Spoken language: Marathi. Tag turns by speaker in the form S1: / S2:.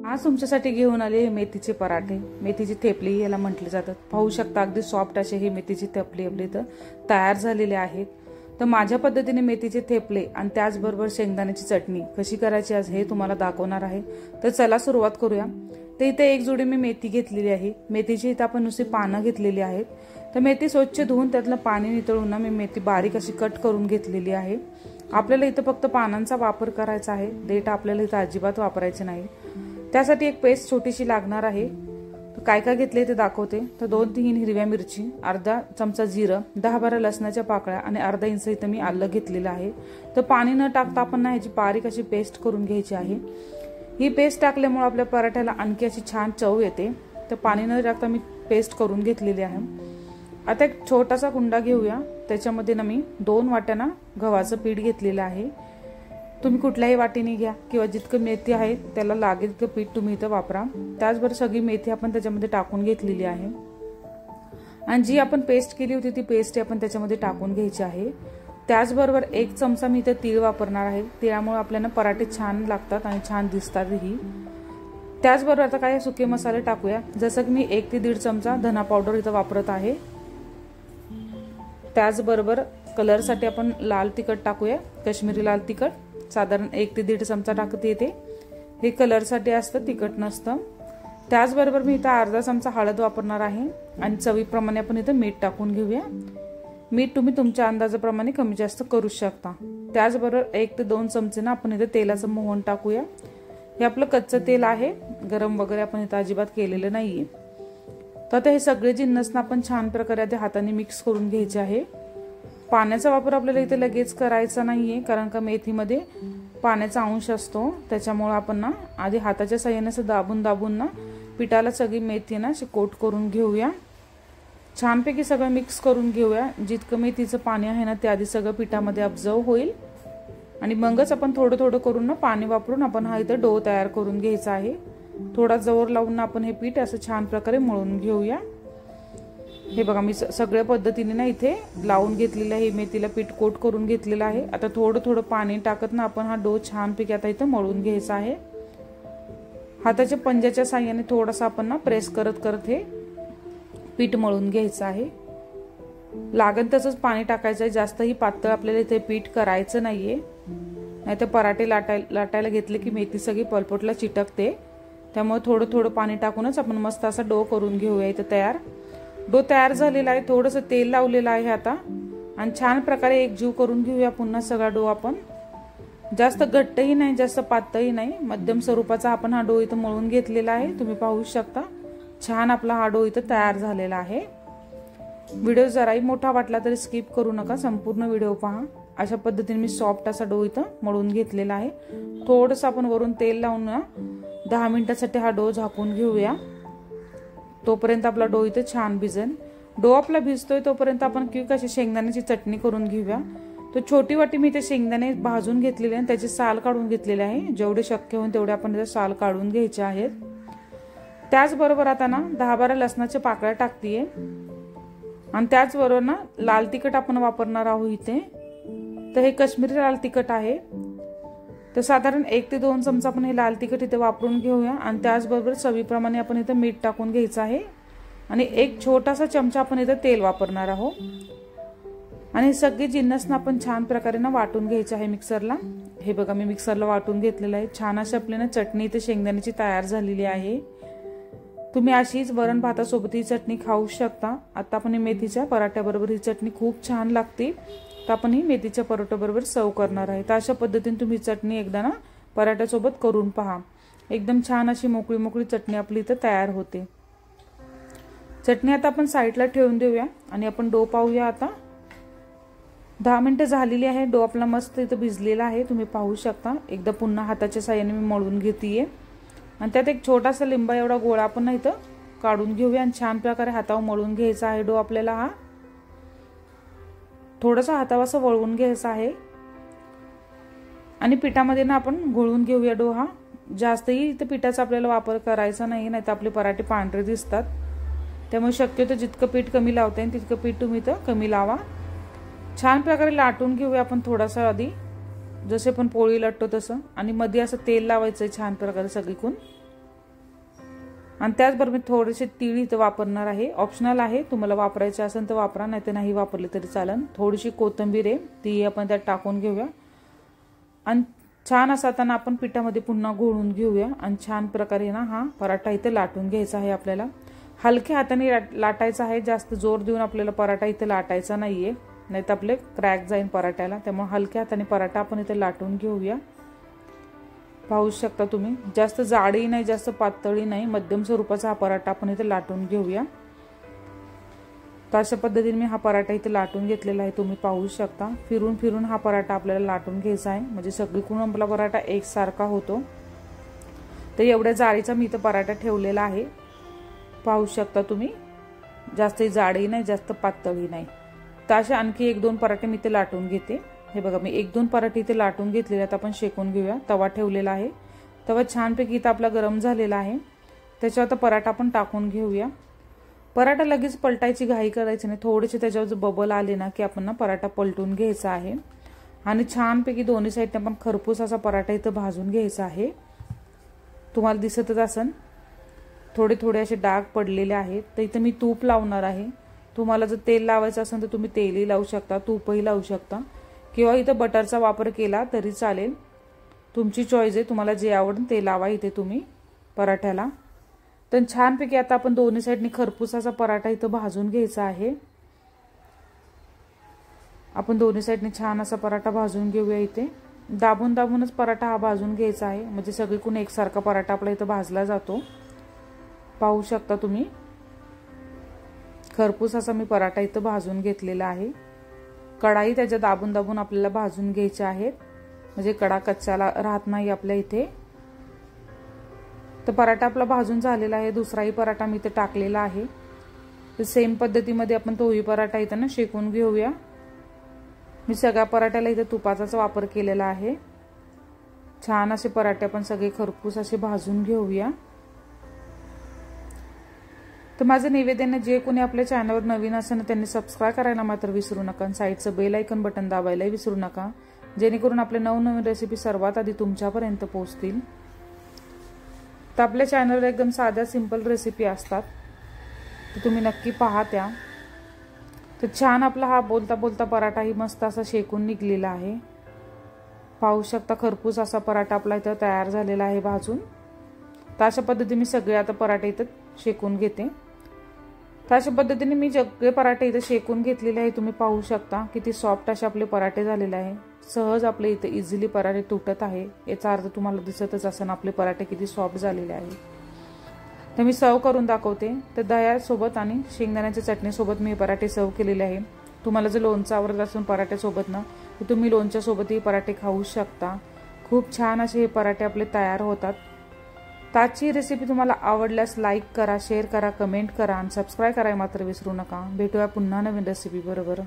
S1: आज तुमच्यासाठी घेऊन आले हे मेथीचे पराठे, मेथीची थेपली याला म्हटले जातात। पाहू शकता अगदी सॉफ्ट असे ही मेथीची थेपली आपली इथं तयार झालेली आहेत। तर माझ्या पद्धतीने मेथीचे थेपले आणि त्याचबरोबर शेंगदाण्याची चटणी कशी करायची आज हे तुम्हाला दाखवणार आहे। तर चला सुरुवात करूया। तर इथे एक जोडी मी मेथी घेतलेली आहे। मेथीची इथे आपण नुसती पानं घेतलेली आहेत। तर मेथी स्वच्छ धुवून त्यातलं पाणी नितळून मी मेथी बारीक अशी कट करून घेतलेली आहे। आपल्याला इथं फक्त पानांचा वापर करायचा आहे, देठ आपल्याला इथं अजिबात वापरायचे नाही। त्यासाठी एक पेस्ट छोटीशी लागणार आहे। काय काय घेतले ते दाखवते। तर 2-3 हिरव्या मिरची, अर्धा चमचा जिरं, 10-12 लसणाच्या पाकळ्या आणि अर्धा इंच इथं मी आलं घेतलेलं आहे। तर पाणी न टाकता आपण ना ह्याची बारीक अशी पेस्ट करून घ्यायची आहे। ही पेस्ट टाकल्यामुळे आपल्या पराठ्याला आणखी अशी छान चव येते। तर पाणी न टाकता मी पेस्ट करून घेतलेली आहे। आता एक छोटासा कुंडा घेऊया। त्याच्यामध्ये ना मी 2 वाट्या गव्हाचं पीठ घेतलेलं आहे। तुम्ही कुठल्याही वाटीने घ्या किंवा जितकं मेथी आहे त्याला लागेल तितकं पीठ तुम्ही इथं वापरा। त्याचबरोबर सगळी मेथी आपण त्याच्यामध्ये टाकून घेतलेली आहे आणि जी आपण पेस्ट केली होती ती पेस्ट आपण त्याच्यामध्ये टाकून घ्यायची आहे। त्याचबरोबर 1 चमचा मी इथं तीळ वापरणार आहे। तिळामुळे आपल्याला पराठे छान लागतात आणि छान दिसतातही। त्याचबरोबर आता काय सुके मसाले टाकूया। जसं की मी 1 ते 1.5 चमचा धना पावडर इथं वापरत आहे। त्याचबरोबर कलरसाठी आपण लाल तिखट टाकूया, काश्मीरी लाल तिखट साधारण 1 ते 1.5 चमचा टाकते येते। हे कलरसाठी असतं, तिखट नसतं। त्याचबरोबर मी इथं अर्धा चमचा हळद वापरणार आहे आणि चवीप्रमाणे आपण इथं मीठ टाकून घेऊया। मीठ तुम्ही तुमच्या अंदाजाप्रमाणे कमी जास्त करू शकता। त्याचबरोबर 1 ते 2 चमचे ना आपण इथं तेलाचं मोहन टाकूया। हे आपलं कच्चं तेल आहे, गरम वगैरे आपण इथं अजिबात केलेलं नाहीये। तर आता हे सगळे जिन्नस ना आपण छान प्रकारे आधी हाताने मिक्स करून घ्यायचे आहे। पाण्याचा वापर आपल्याला इथे लगेच करायचा नाहीये, कारण का मेथीमध्ये पाण्याचा अंश असतो। त्याच्यामुळे आपण ना आधी हाताच्या साहाय्याने असं दाबून दाबून ना पिठाला सगळी मेथी ना अशी कोट करून घेऊया। छानपैकी सगळं मिक्स करून घेऊया। जितकं मेथीचं पाणी आहे ना ते आधी सगळं पिठामध्ये अब्झर्व होईल आणि मगच आपण थोडं थोडं करून ना पाणी वापरून आपण हा इथं डो तयार करून घ्यायचा आहे। थोडा जोर लावून आपण हे पीठ असं छान प्रकारे मळून घेऊया। हे बघा मी सगळ्या पद्धतीने ना इथे लावून घेतलेलं आहे। मेथीला पीठ कोट करून घेतलेलं आहे। आता थोडं थोडं पाणी टाकत ना आपण हा डो छानपैकी आता इथं मळून घ्यायचा आहे। हाताच्या पंजाच्या साहाय्याने थोडासा आपण ना प्रेस करत करत हे पीठ मळून घ्यायचं आहे। लागेल तसंच पाणी टाकायचं आहे, जास्तही पातळ आपल्याला इथे पीठ करायचं नाहीये, नाहीतर पराठे लाटायला घेतले की मेथी सगळी पलपटला चिटकते। त्यामुळे थोडं थोडं पाणी टाकूनच आपण मस्त असा डो करून घेऊया। इथं तयार डो तयार झालेला आहे। थोडंसं तेल लावलेलं आहे आता आणि छान प्रकारे एकजीव करून घेऊया पुन्हा सगळा डो आपण। जास्त घट्टही नाही, जास्त पातळही नाही, मध्यम स्वरूपाचा आपण हा डो इथं मळून घेतलेला आहे। तुम्ही पाहू शकता छान आपला हा डो इथं तयार झालेला आहे। व्हिडिओ जराही मोठा वाटला तरी स्किप करू नका, संपूर्ण व्हिडिओ पहा। अशा पद्धतीने मी सॉफ्ट असा डो इथं मळून घेतलेला आहे। थोडंसं आपण वरून तेल लावून ना 10 मिनिटासाठी हा डो झाकून घेऊया। तोपर्यंत आपला डो इथे छान भिजेल। डो आपला भिजतोय तोपर्यंत आपण क्विक अशी शेंगदाण्याची चटणी करून घेऊया। तो छोटी वाटी मी इथे शेंगदाणे भाजून घेतलेले आणि त्याचे साल काढून घेतलेले आहे। जेवढे शक्य होईल तेवढे आपण इथे साल काढून घ्यायचे आहेत। त्याचबरोबर आता ना 10-12 लसणाच्या पाकळ्या टाकतीये आणि त्याचबरोबर ना लाल तिखट आपण वापरणार आहोत इथे। तर हे काश्मीरी लाल तिखट आहे। तर साधारण 1 ते 2 चमचा आपण हे लाल तिखट इथे वापरून घेऊया आणि त्याचबरोबर चवीप्रमाणे आपण इथे मीठ टाकून घ्यायचं आहे आणि एक छोटासा चमचा आपण इथे तेल वापरणार आहोत आणि सगळे जिन्नस ना आपण छान प्रकारे ना वाटून घ्यायचे आहे मिक्सरला। हे बघा मी मिक्सरला वाटून घेतलेलं आहे। छान अशी आपली ना चटणी इथे शेंगदाण्याची तयार झालेली आहे। तुम्ही अशीच वरण भातासोबत ही चटणी खाऊ शकता। आता आपण मेथीच्या पराठ्याबरोबर ही चटणी खूप छान लागते। तर आपण ही मेथीच्या परोठ्याबरोबर सर्व करणार आहे। तर अशा पद्धतीने तुम्ही चटणी एकदा ना पराठ्यासोबत करून पहा। एकदम छान अशी मोकळी मोकळी चटणी आपली इथं तयार होते। चटणी आता आपण साईडला ठेवून देऊया आणि आपण डो पाहूया। आता 10 मिनिटं झालेली आहे। डो आपला मस्त इथं भिजलेला आहे, तुम्ही पाहू शकता। एकदा पुन्हा हाताच्या साहाय्याने मी मळून घेतेय आणि त्यात एक छोटासा लिंबा एवढा गोळा आपण इथं काढून घेऊया आणि छान प्रकारे हातावर मळून घ्यायचा आहे डो आपल्याला। हा थोडासा हातावर असं वळवून घ्यायचा आहे आणि पिठामध्ये ना आपण घोळून घेऊया डो हा। जास्तही इथं पिठाचा आपल्याला वापर करायचा नाही, नाहीतर आपले पराठे पांढरे दिसतात। त्यामुळे शक्यतो जितकं पीठ कमी लावता येईल तितकं पीठ तुम्ही इथं कमी लावा। छान प्रकारे लाटून घेऊया आपण थोडासा आधी, जसे पण पोळी लाटतो तसं, आणि मध्ये असं तेल लावायचं छान प्रकारे सगळीकडून। आणि त्याचबरोबर मी थोडेसे तीळ इथं वापरणार आहे, ऑप्शनल आहे, तुम्हाला वापरायचे असेल तर वापरा, नाही तर नाही वापरले तरी चालेल। थोडीशी कोथिंबीर आहे ती आपण त्यात टाकून घेऊया आणि छान असा आता आपण पिठामध्ये पुन्हा घोळून घेऊया आणि छान प्रकारे ना हा पराठा इथे लाटून घ्यायचा आहे। आपल्याला हलक्या हाताने लाटायचा आहे, जास्त जोर देऊन आपल्याला पराठा इथे लाटायचा नाहीये, नाही तर आपले क्रॅक जाईल पराठ्याला, त्यामुळे हलक्या हाताने पराठा आपण इथे लाटून घेऊया। पाहू शकता तुम्ही, जास्त जाडही नाही जास्त पातळही नाही, मध्यम स्वरूपाचा हा पराठा आपण इथे लाटून घेऊया। तर अशा पद्धतीने मी हा पराठा इथे लाटून घेतलेला आहे, तुम्ही पाहू शकता। फिरून फिरून हा पराठा आपल्याला लाटून घ्यायचा आहे, म्हणजे सगळीकडून आपला पराठा एकसारखा होतो। तर एवढ्या जाळीचा मी इथे पराठा ठेवलेला आहे, पाहू शकता तुम्ही, जास्त जाडही नाही जास्त पातळही नाही। तर असे आणखी 1-2 पराठे मी इथे लाटून घेते। हे बघा मी 1-2 पराठे इथे लाटून घेतलेले आहेत, आपण शेकून घेऊया। तवा ठेवलेला आहे, तवा छानपैकी इथं आपला गरम झालेला आहे, त्याच्यावर आता पराठा आपण टाकून घेऊया। पराठा लगेच पलटायची घाई करायची नाही, थोडेसे त्याच्यावर बबल आले ना की आपण ना पराठा पलटून घ्यायचा आहे आणि छानपैकी दोन्ही साईडने आपण खरपूस असा पराठा इथं भाजून घ्यायचा आहे। तुम्हाला दिसतच असेल थोडे थोडे असे डाग पडलेले आहेत। तर इथं मी तूप लावणार आहे, तुम्हाला जर तेल लावायचं असेल तर तुम्ही तेलही लावू शकता, तूपही लावू शकता, किंवा इथं बटरचा वापर केला तरी चालेल, तुमची चॉईस आहे, तुम्हाला जे आवडेल ते लावा इथे तुम्ही पराठ्याला। तर छानपैकी आता आपण दोन्ही साईडनी खरपूस असा पराठा इथं भाजून घ्यायचा आहे। आपण दोन्ही साईडनी छान असा पराठा भाजून घेऊया, इथे दाबून दाबूनच पराठा हा भाजून घ्यायचा आहे, म्हणजे सगळीकडून एकसारखा पराठा आपला इथं भाजला जातो। पाहू शकता तुम्ही, खरपूस असा मी पराठा इथं भाजून घेतलेला आहे। कढाई त्याच्या दाबून दाबून आपल्याला भाजून घ्यायचे आहेत, म्हणजे कडा कच्चाला राहत नाही आपल्या इथे। तर पराठा आपला भाजून झालेला आहे, दुसराही पराठा मी इथे टाकलेला आहे। तर सेम पद्धतीमध्ये आपण तोही पराठा इथं ना शेकून घेऊया। मी सगळ्या पराठ्याला इथे तुपाचाच वापर केलेला आहे। छान असे पराठे आपण सगळे खरपूस असे भाजून घेऊया। तर माझं निवेदन आहे, जे कोणी आपल्या चॅनलवर नवीन असेल त्यांनी सबस्क्राइब करायला मात्र विसरू नका, साईडचं बेल आयकॉन बटन दाबायला विसरू नका, जेणेकरून आपले नवनवीन रेसिपी सर्वात आधी तुमच्यापर्यंत पोहोचतील। तर आपल्या चॅनलवर एकदम साध्या सिंपल रेसिपी असतात, तर तुम्ही नक्की पहा त्या। तर छान आपला हा बोलता बोलता पराठाही मस्त असा शेकून निघलेला आहे, पाहू शकता खरपूस असा पराठा आपला इथं तयार झालेला आहे भाजून। तर अशा पद्धतीने मी सगळे आता पराठे इथं शेकून घेते। तर अशा पद्धतीने मी सगळे पराठे इथं शेकून घेतलेले आहे, तुम्ही पाहू शकता किती सॉफ्ट असे आपले पराठे झालेले आहे, सहज आपले इथे इझिली पराठे तुटत आहे, याचा अर्थ तुम्हाला दिसतच असेल आपले पराठे किती सॉफ्ट झालेले आहे। तर मी सर्व करून दाखवते। तर दह्यासोबत आणि शेंगदाण्याच्या चटणीसोबत मी पराठे सर्व केलेले आहे। तुम्हाला जर लोणचं आवडत असेल पराठ्यासोबत ना, तर तुम्ही लोणच्यासोबतही पराठे खाऊ शकता, खूप छान असे हे पराठे आपले तयार होतात। आजची रेसिपी तुम्हाला आवडल्यास लाईक करा, शेअर करा, कमेंट करा आणि सबस्क्राइब करायला मात्र विसरू नका। भेटूया पुन्हा नवीन रेसिपी बरोबर।